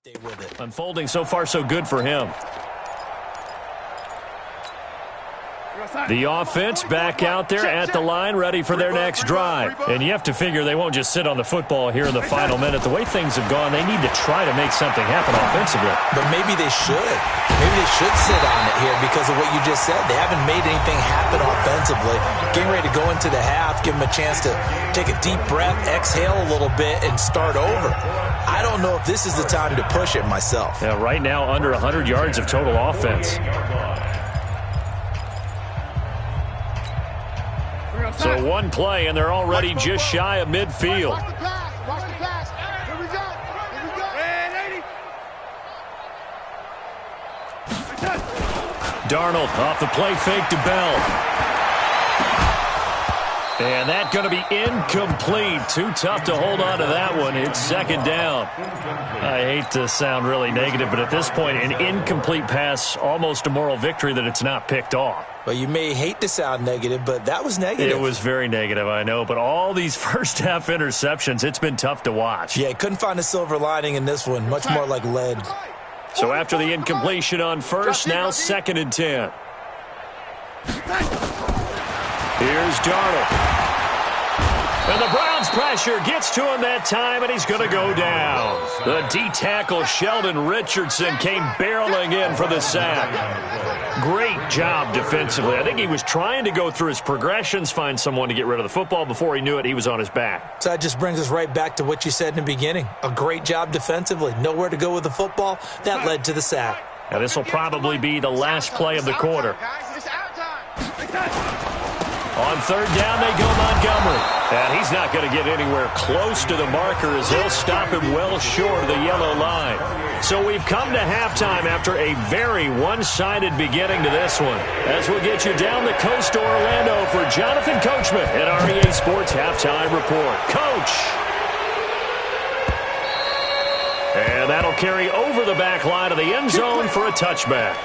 Stay with it. Unfolding so far so good for him. The offense back out there at the line, ready for their next drive. And you have to figure they won't just sit on the football here in the final minute. The way things have gone, they need to try to make something happen offensively. But maybe they should. Maybe they should sit on it here because of what you just said. They haven't made anything happen offensively. Getting ready to go into the half, give them a chance to take a deep breath, exhale a little bit, and start over. I don't know if this is the time to push it myself. Yeah, right now under 100 yards of total offense. So one play, and they're already just shy of midfield. Watch the pass. Watch the pass. Here we go. Here we go. Darnold off the play fake to Bell. And that's going to be incomplete. Too tough to hold on to that one. It's second down. I hate to sound really negative, but at this point, an incomplete pass, almost a moral victory that it's not picked off. Well, you may hate to sound negative, but that was negative. It was very negative, I know. But all these first-half interceptions, it's been tough to watch. Yeah, couldn't find a silver lining in this one. Much more like lead. So after the incompletion on first, now 2nd and 10. Here's Darnold. And the Browns pressure gets to him that time, and he's going to go down. The D-tackle Sheldon Richardson came barreling in for the sack. Great job defensively. I think he was trying to go through his progressions, find someone to get rid of the football. Before he knew it, he was on his back. So that just brings us right back to what you said in the beginning. A great job defensively. Nowhere to go with the football. That led to the sack. Now, this will probably be the last play of the quarter. On third down, they go Montgomery. And he's not going to get anywhere close to the marker as they'll stop him well short of the yellow line. So we've come to halftime after a very one-sided beginning to this one. As we'll get you down the coast to Orlando for Jonathan Coachman at our EA Sports Halftime Report. Coach! And that'll carry over the back line of the end zone for a touchback.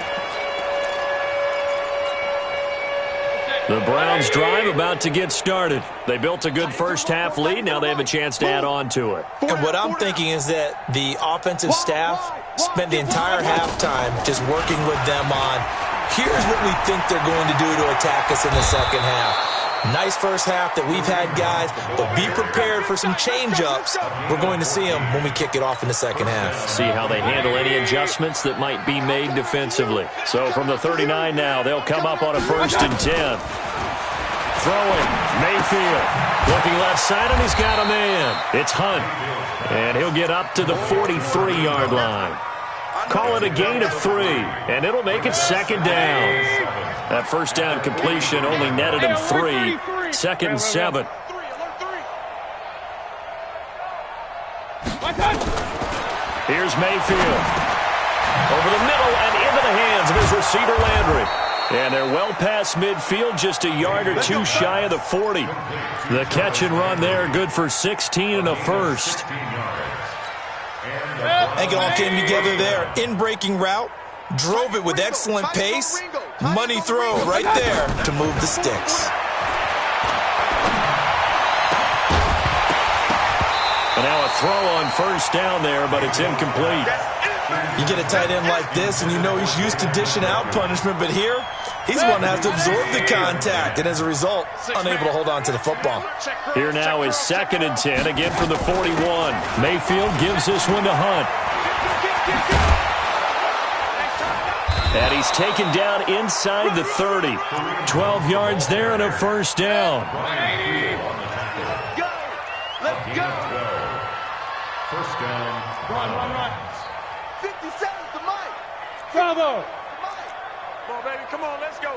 The Browns drive about to get started. They built a good first-half lead. Now they have a chance to add on to it. And what I'm thinking is that the offensive staff spent the entire halftime just working with them on, here's what we think they're going to do to attack us in the second half. Nice first half that we've had, guys, but be prepared for some change-ups. We're going to see them when we kick it off in the second half. See how they handle any adjustments that might be made defensively. So from the 39 now, they'll come up on a 1st and 10. Throwing, Mayfield. Looking left side, and he's got a man. It's Hunt. And he'll get up to the 43-yard line. Call it a gain of 3, and it'll make it 2nd down. That first down completion only netted him 3. 2nd and 7. Here's Mayfield. Over the middle and into the hands of his receiver Landry. And they're well past midfield, just a yard or two shy of the 40. The catch and run there, good for 16 and a first. I think it all came together there. In-breaking route, drove it with excellent pace. Money throw right there to move the sticks. And now a throw on first down there, but it's incomplete. You get a tight end like this, and you know he's used to dishing out punishment, but here, he's going to have to absorb the contact, and as a result, unable to hold on to the football. Here now is 2nd and 10, again from the 41. Mayfield gives this one to Hunt. And he's taken down inside the 30. 12 yards there and a first down. Let's go. First down. Run. 57 to Mike. Bravo. Come on, baby. Come on, let's go.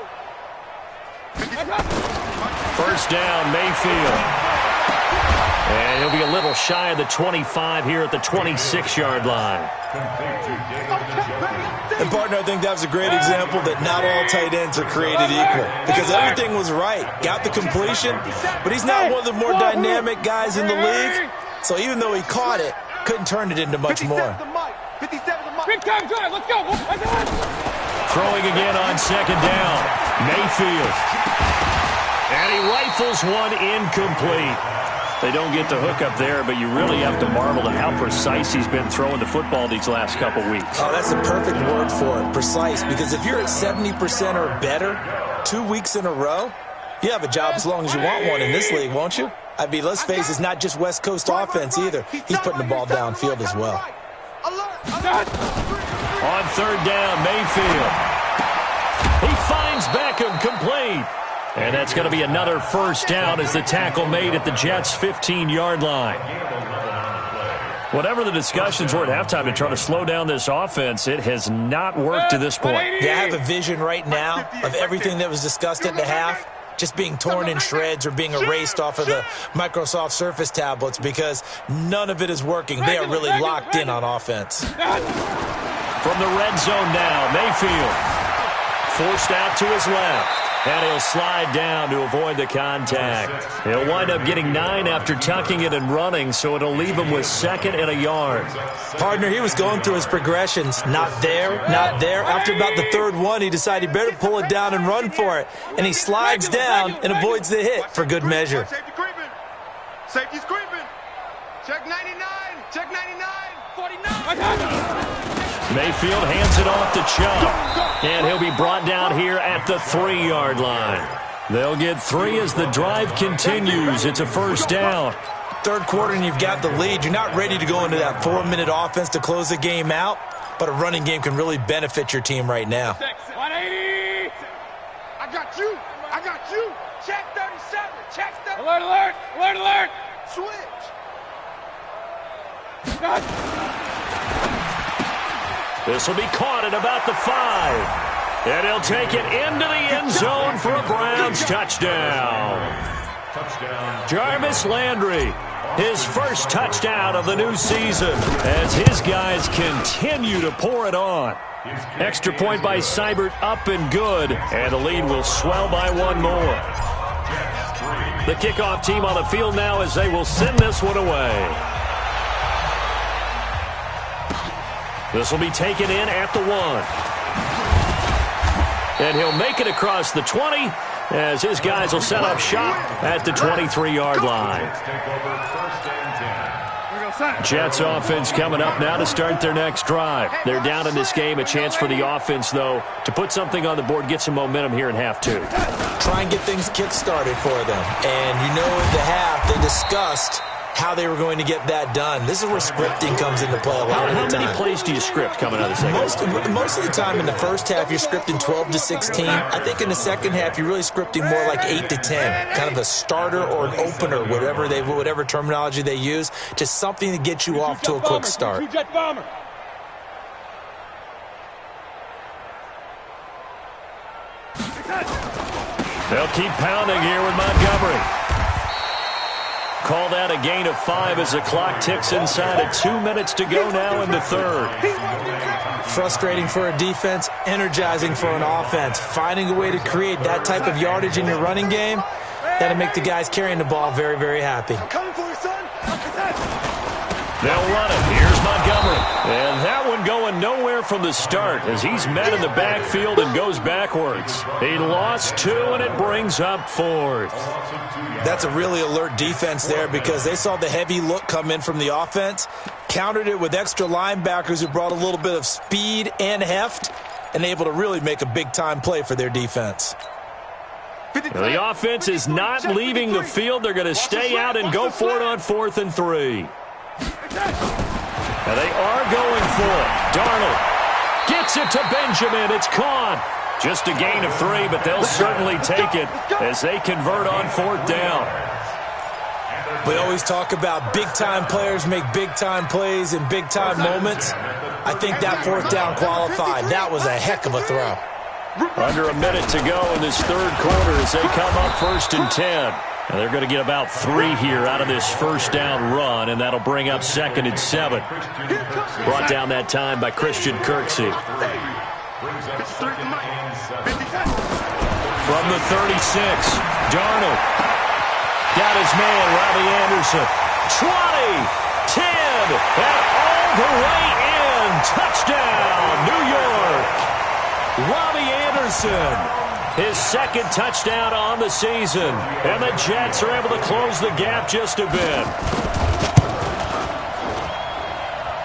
First down, Mayfield. And he'll be a little shy of the 25 here at the 26-yard line. And, partner, I think that was a great example that not all tight ends are created equal. Because everything was right. Got the completion, but he's not one of the more dynamic guys in the league. So even though he caught it, couldn't turn it into much more. Big time drive. Let's go. Throwing again on 2nd down. Mayfield. And he rifles one incomplete. They don't get the hook up there, but you really have to marvel at how precise he's been throwing the football these last couple weeks. Oh, that's the perfect word for it, precise, because if you're at 70% or better 2 weeks in a row, you have a job as long as you want one in this league, won't you? I mean, let's face it, it's not just West Coast offense either. He's putting the ball downfield as well. On third down, Mayfield. He finds Beckham complete. And that's going to be another first down as the tackle made at the Jets' 15-yard line. Whatever the discussions were at halftime to try to slow down this offense, it has not worked to this point. Yeah, I have a vision right now of everything that was discussed at the half just being torn in shreds or being erased off of the Microsoft Surface tablets because none of it is working. They are really locked in on offense. From the red zone now, Mayfield forced out to his left. And he'll slide down to avoid the contact. He'll wind up getting 9 after tucking it and running, so it'll leave him with 2nd and a yard. Partner, he was going through his progressions. Not there, not there. After about the 3rd one, he decided he better pull it down and run for it. And he slides down and avoids the hit for good measure. Safety's creeping. Check 99. Check 99. 49. Mayfield hands it off to Chubb, and he'll be brought down here at the 3-yard line. They'll get 3 as the drive continues. It's a first down. 3rd quarter and you've got the lead. You're not ready to go into that 4-minute offense to close the game out, but a running game can really benefit your team right now. 180. I got you. I got you. Check 37. Check 37. Alert, alert, alert, alert. Switch. This will be caught at about the 5. And he'll take it into the end zone for a Browns touchdown. Jarvis Landry, his first touchdown of the new season as his guys continue to pour it on. Extra point by Seibert up and good, and the lead will swell by 1 more. The kickoff team on the field now as they will send this one away. This will be taken in at the 1. And he'll make it across the 20 as his guys will set up shop at the 23-yard line. Jets offense coming up now to start their next drive. They're down in this game. A chance for the offense, though, to put something on the board, get some momentum here in half 2. Try and get things kick-started for them. And you know in the half they discussed how they were going to get that done. This is where scripting comes into play a lot of the time. How many plays do you script coming out of the second? Most of the time in the first half, you're scripting 12 to 16. I think in the second half, you're really scripting more like 8 to 10. Kind of a starter or an opener, whatever terminology they use. Just something to get you off to a quick start. They'll keep pounding here with Montgomery. Call that a gain of 5 as the clock ticks inside of 2 minutes to go now in the 3rd. Frustrating for a defense, energizing for an offense. Finding a way to create that type of yardage in your running game, that'll make the guys carrying the ball very, very happy. I'm coming for you, son. They'll run it. Here's Montgomery. And that one going nowhere from the start as he's met in the backfield and goes backwards. He lost 2, and it brings up 4th. That's a really alert defense there because they saw the heavy look come in from the offense, countered it with extra linebackers who brought a little bit of speed and heft, and able to really make a big-time play for their defense. The offense is not leaving the field. They're going to stay out and go for it on 4th and 3. And they are going for it. Darnold gets it to Benjamin. It's caught. Just a gain of 3, but they'll certainly take it as they convert on 4th down. We always talk about big-time players make big-time plays in big-time moments. I think that 4th down qualified. That was a heck of a throw. Under a minute to go in this 3rd quarter as they come up 1st and 10. And they're going to get about 3 here out of this first down run, and that'll bring up 2nd and 7. Brought down that time by Christian Kirksey. From the 36, Darnold. Got his man, Robbie Anderson. 20, 10, and all the way in. Touchdown, New York. Robbie Anderson His second touchdown on the season. And the Jets are able to close the gap just a bit.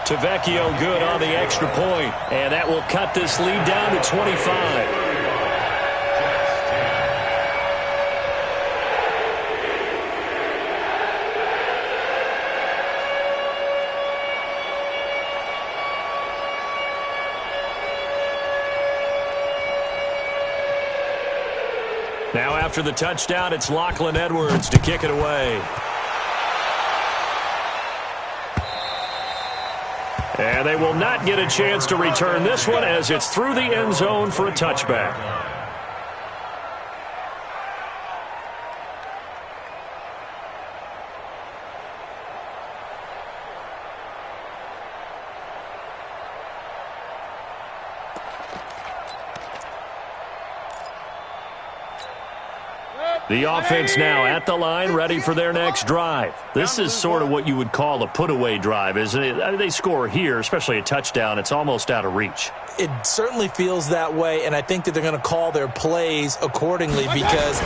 Tavecchio good on the extra point. And that will cut this lead down to 25. Now after the touchdown, it's Lachlan Edwards to kick it away. And they will not get a chance to return this one as it's through the end zone for a touchback. The offense now at the line, ready for their next drive. This is sort of what you would call a put-away drive, isn't it? I mean, they score here, especially a touchdown. It's almost out of reach. It certainly feels that way, and I think that they're going to call their plays accordingly because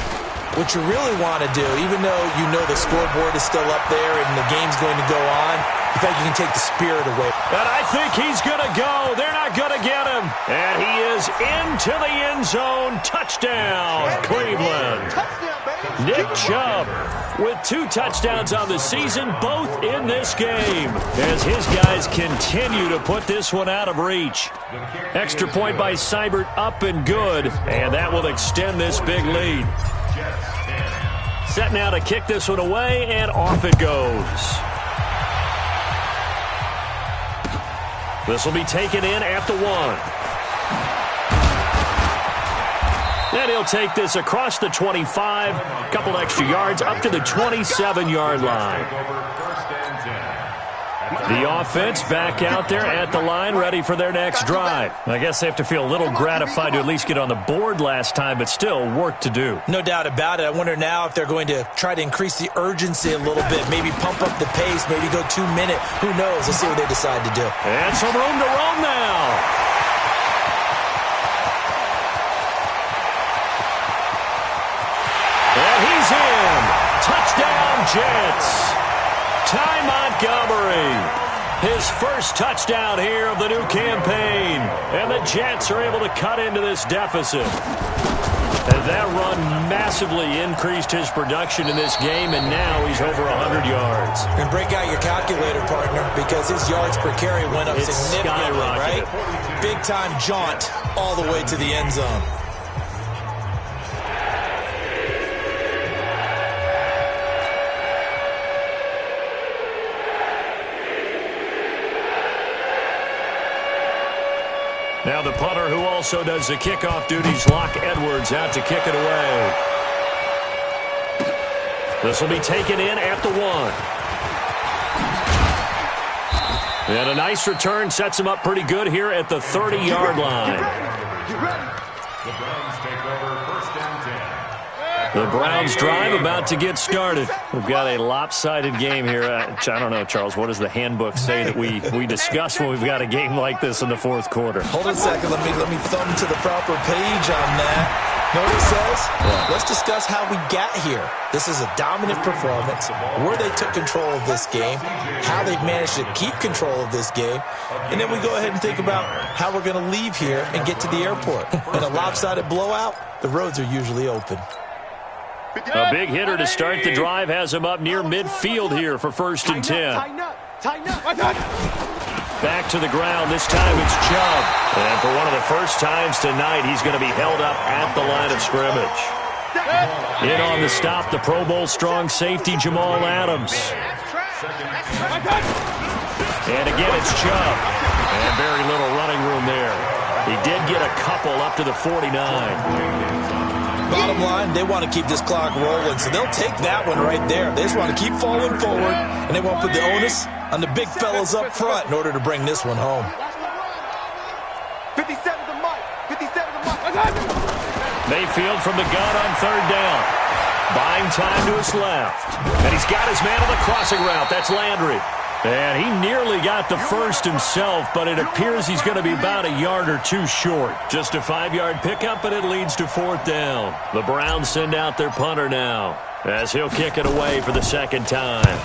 what you really want to do, even though you know the scoreboard is still up there and the game's going to go on, in fact, you can take the spirit away. And I think he's going to go. They're not going to get him. And he is into the end zone. Touchdown, Cleveland. Nick Chubb with 2 touchdowns on the season, both in this game, as his guys continue to put this one out of reach. Extra point by Seibert, up and good, and that will extend this big lead. Set now to kick this one away, and off it goes. This will be taken in at the 1. And he'll take this across the 25, a couple extra yards up to the 27-yard line. The offense back out there at the line, ready for their next drive. I guess they have to feel a little gratified to at least get on the board last time, but still work to do. No doubt about it. I wonder now if they're going to try to increase the urgency a little bit, maybe pump up the pace, maybe go 2 minute. Who knows? Let's see what they decide to do. And some room to roam now. And he's in. Touchdown, Jets. Ty Montgomery. His first touchdown here of the new campaign. And the Jets are able to cut into this deficit. And that run massively increased his production in this game, and now he's over 100 yards. And break out your calculator, partner, because his yards per carry went up significantly, right? Big-time jaunt all the way to the end zone. Now the punter who also does the kickoff duties, Lach Edwards, out to kick it away. This will be taken in at the 1. And a nice return sets him up pretty good here at the 30-yard line. The Browns take over first and 10. The Browns drive about to get started. We've got a lopsided game here. I don't know, Charles, what does the handbook say that we discuss when we've got a game like this in the fourth quarter? Hold on a second. Let me thumb to the proper page on that. Know what it says? Yeah. Let's discuss how we got here. This is a dominant performance, where they took control of this game, how they've managed to keep control of this game, and then we go ahead and think about how we're going to leave here and get to the airport. In a lopsided blowout, the roads are usually open. A big hitter to start the drive has him up near midfield here for first and 10. Back to the ground. This time it's Chubb. And for one of the first times tonight, he's going to be held up at the line of scrimmage. In on the stop, the Pro Bowl strong safety, Jamal Adams. And again, it's Chubb. And very little running room there. He did get a couple up to the 49. Bottom line, they want to keep this clock rolling, so they'll take that one right there. They just want to keep falling forward, and they want to put the onus on the big fellas up front in order to bring this one home. 57 to Mike. 57 to Mike. Mayfield from the gun on third down. Buying time to his left. And he's got his man on the crossing route. That's Landry. And he nearly got the first himself, but it appears he's going to be about a yard or two short. Just a 5-yard pickup, and it leads to 4th down. The Browns send out their punter now, as he'll kick it away for the second time.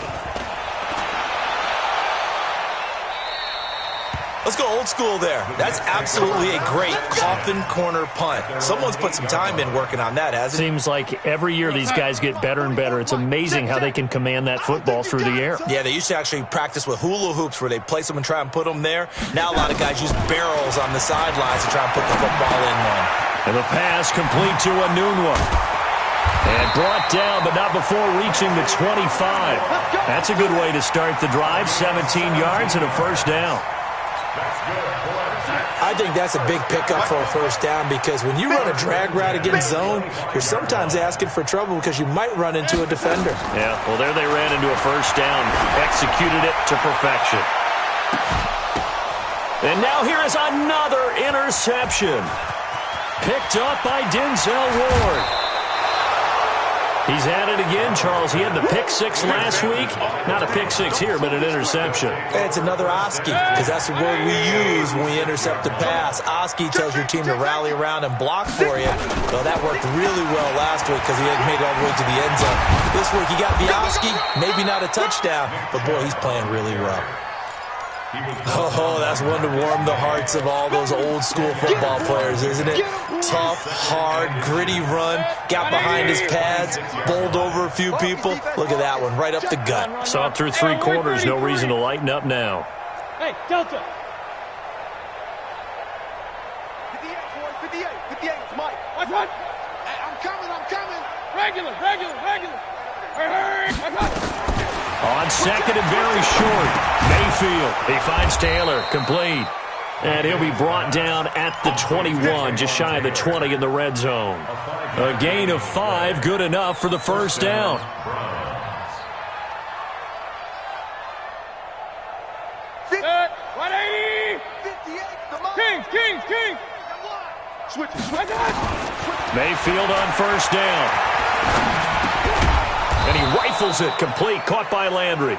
Let's go old school there. That's absolutely a great coffin corner punt. Someone's put some time in working on that, hasn't it? Seems like every year these guys get better and better. It's amazing how they can command that football through the air. Yeah, they used to actually practice with hula hoops where they place them and try and put them there. Now a lot of guys use barrels on the sidelines to try and put the football in one. And the pass complete to a Anunwa. And brought down, but not before reaching the 25. That's a good way to start the drive. 17 yards and a first down. I think that's a big pickup for a first down because when you run a drag route against zone, you're sometimes asking for trouble because you might run into a defender. Yeah, well, there they ran into a first down. Executed it to perfection. And now here is another interception. Picked up by Denzel Ward. He's at it again, Charles. He had the pick six last week. Not a pick six here, but an interception. It's another Oski, because that's the word we use when we intercept a pass. Oski tells your team to rally around and block for you. Well, that worked really well last week because he had made it all the way to the end zone. This week he got the Oski, maybe not a touchdown, but boy, he's playing really well. Oh, that's one to warm the hearts of all those old school football players, isn't it? Tough, hard, gritty run, got behind his pads, bowled over a few people. Look at that one, right up the gut. Saw it through 3 quarters, no reason to lighten up now. Hey, Delta. 58, 58, it's Mike. Watch one. Hey, I'm coming. Regular. Hurry. On second and very short, Mayfield. He finds Taylor, complete. And he'll be brought down at the 21, just shy of the 20 in the red zone. A gain of 5, good enough for the first down. Set, 180. 58, Kings. Switch. Mayfield on first down. And he rifles it complete, caught by Landry.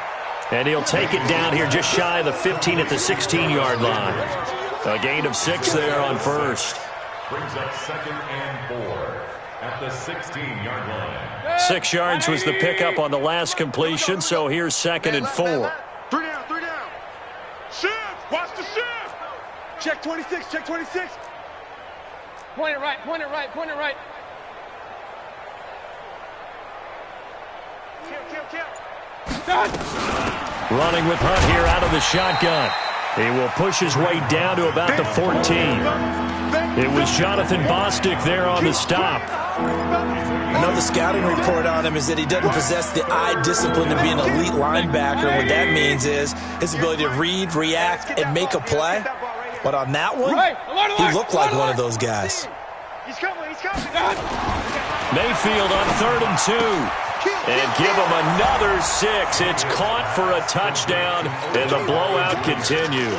And he'll take it down here just shy of the 15 at the 16-yard line. A gain of 6 there on first. Brings up 2nd and 4 at the 16-yard line. 6 yards was the pickup on the last completion, so here's 2nd and 4. 3 down. Shift, watch the shift. Check 26. Point it right. Running with Hunt here out of the shotgun. He will push his way down to about the 14. It was Jonathan Bostic there on the stop. Another scouting report on him is that he doesn't possess the eye discipline to be an elite linebacker. What that means is his ability to read, react, and make a play. But on that one, he looked like one of those guys. He's coming. Mayfield on 3rd and 2. And give him another 6. It's caught for a touchdown, and the blowout continues.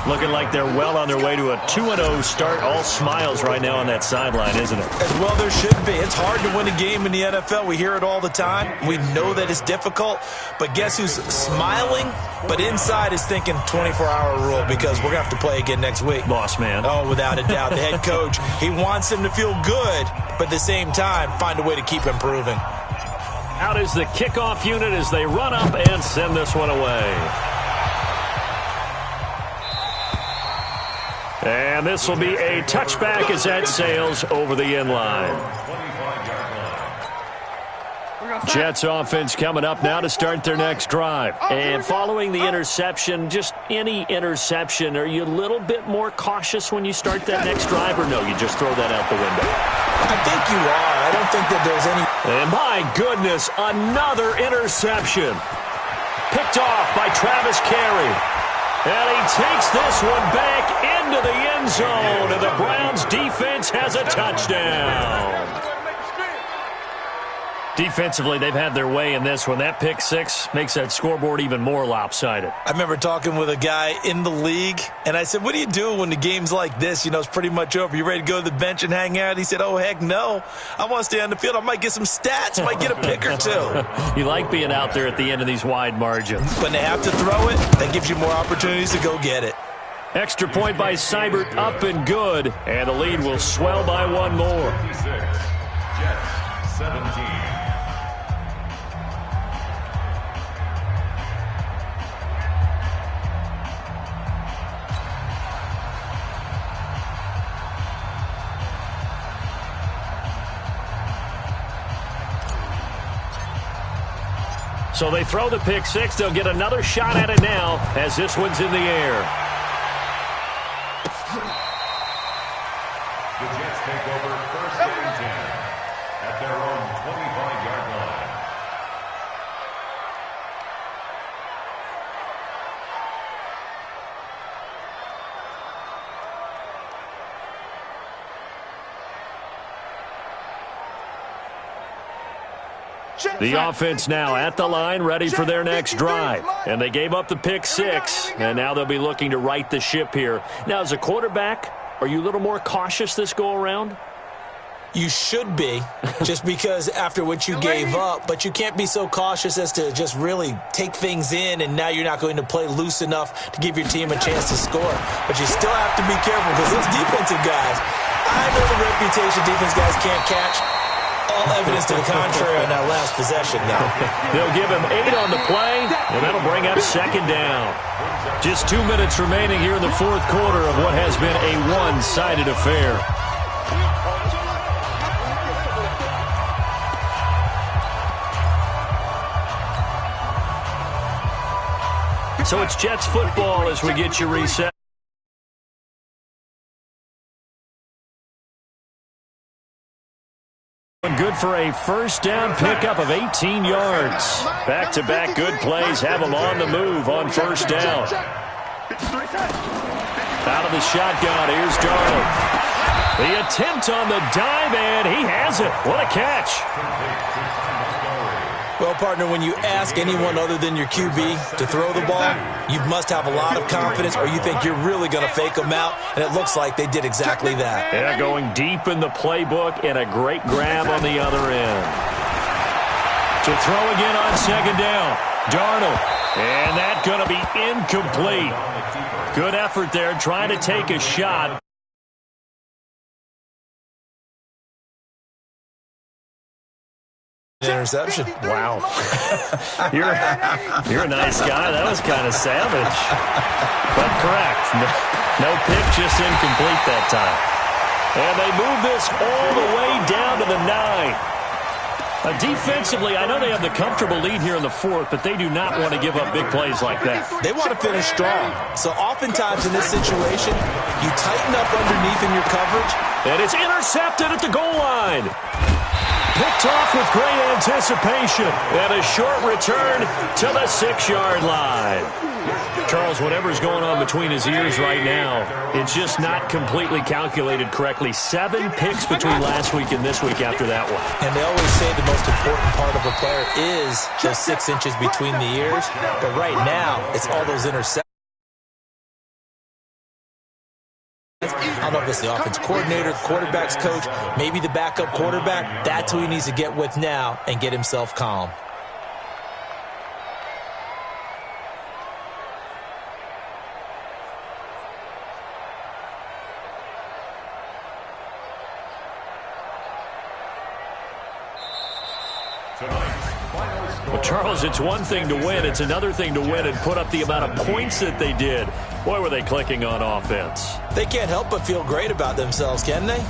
Looking like they're well on their way to a 2-0 start. All smiles right now on that sideline, isn't it? As well there should be. It's hard to win a game in the NFL. We hear it all the time. We know that it's difficult. But guess who's smiling, but inside is thinking 24-hour rule because we're going to have to play again next week. Boss man. Oh, without a doubt. The head coach, he wants him to feel good, but at the same time, find a way to keep improving. Out is the kickoff unit as they run up and send this one away. And this will be a touchback as that sails over the end line. Jets offense coming up now to start their next drive. And following the interception, just any interception, are you a little bit more cautious when you start that next drive, or no, you just throw that out the window? I think you are. I don't think that there's any... And my goodness, another interception. Picked off by Travis Carey. And he takes this one back into the end zone, and the Browns defense has a touchdown. Defensively, they've had their way in this one. That pick six makes that scoreboard even more lopsided. I remember talking with a guy in the league, and I said, what do you do when the game's like this? You know, it's pretty much over. You ready to go to the bench and hang out? He said, oh, heck no. I want to stay on the field. I might get some stats. Might get a pick or two. You like being out there at the end of these wide margins. When they have to throw it, that gives you more opportunities to go get it. Extra point by Seibert, up and good, and the lead will swell by one more. 56, Jets 17. So they throw the pick six. They'll get another shot at it now as this one's in the air. The Jets take over first and 10 at their own 25-yard line. The offense now at the line, ready for their next drive. And they gave up the pick six, and now they'll be looking to right the ship here. Now, as a quarterback, are you a little more cautious this go-around? You should be, just because after what you gave up, but you can't be so cautious as to just really take things in, and now you're not going to play loose enough to give your team a chance to score. But you still have to be careful because those defensive guys, I know the reputation defense guys can't catch. All evidence to the contrary on that last possession now. They'll give him 8 on the play, and that'll bring up second down. Just 2 minutes remaining here in the fourth quarter of what has been a one-sided affair. So it's Jets football as we get you reset. Good for a first down pickup of 18 yards. Back-to-back good plays have them on the move on first down. Out of the shotgun, here's Darnold. The attempt on the dive, and he has it. What a catch. Well, partner, when you ask anyone other than your QB to throw the ball, you must have a lot of confidence or you think you're really going to fake them out, and it looks like they did exactly that. Yeah, going deep in the playbook and a great grab on the other end. To throw again on second down, Darnold, and that's going to be incomplete. Good effort there, trying to take a shot. Interception. Wow. You're a nice guy. That was kind of savage. But correct. No pick, just incomplete that time. And they move this all the way down to the 9. Defensively, I know they have the comfortable lead here in the fourth, but they do not want to give up big plays like that. They want to finish strong. So oftentimes in this situation, you tighten up underneath in your coverage. And it's intercepted at the goal line. Picked off with great anticipation. And a short return to the 6-yard line. Charles, whatever's going on between his ears right now, it's just not completely calculated correctly. 7 picks between last week and this week after that one. And they always say the most important part of a player is those 6 inches between the ears. But right now, it's all those interceptions. I don't know if it's the offense coordinator, quarterback's coach, maybe the backup quarterback. That's who he needs to get with now and get himself calm. Well, Charles, it's one thing to win. It's another thing to win and put up the amount of points that they did. Boy, were they clicking on offense. They can't help but feel great about themselves, can they?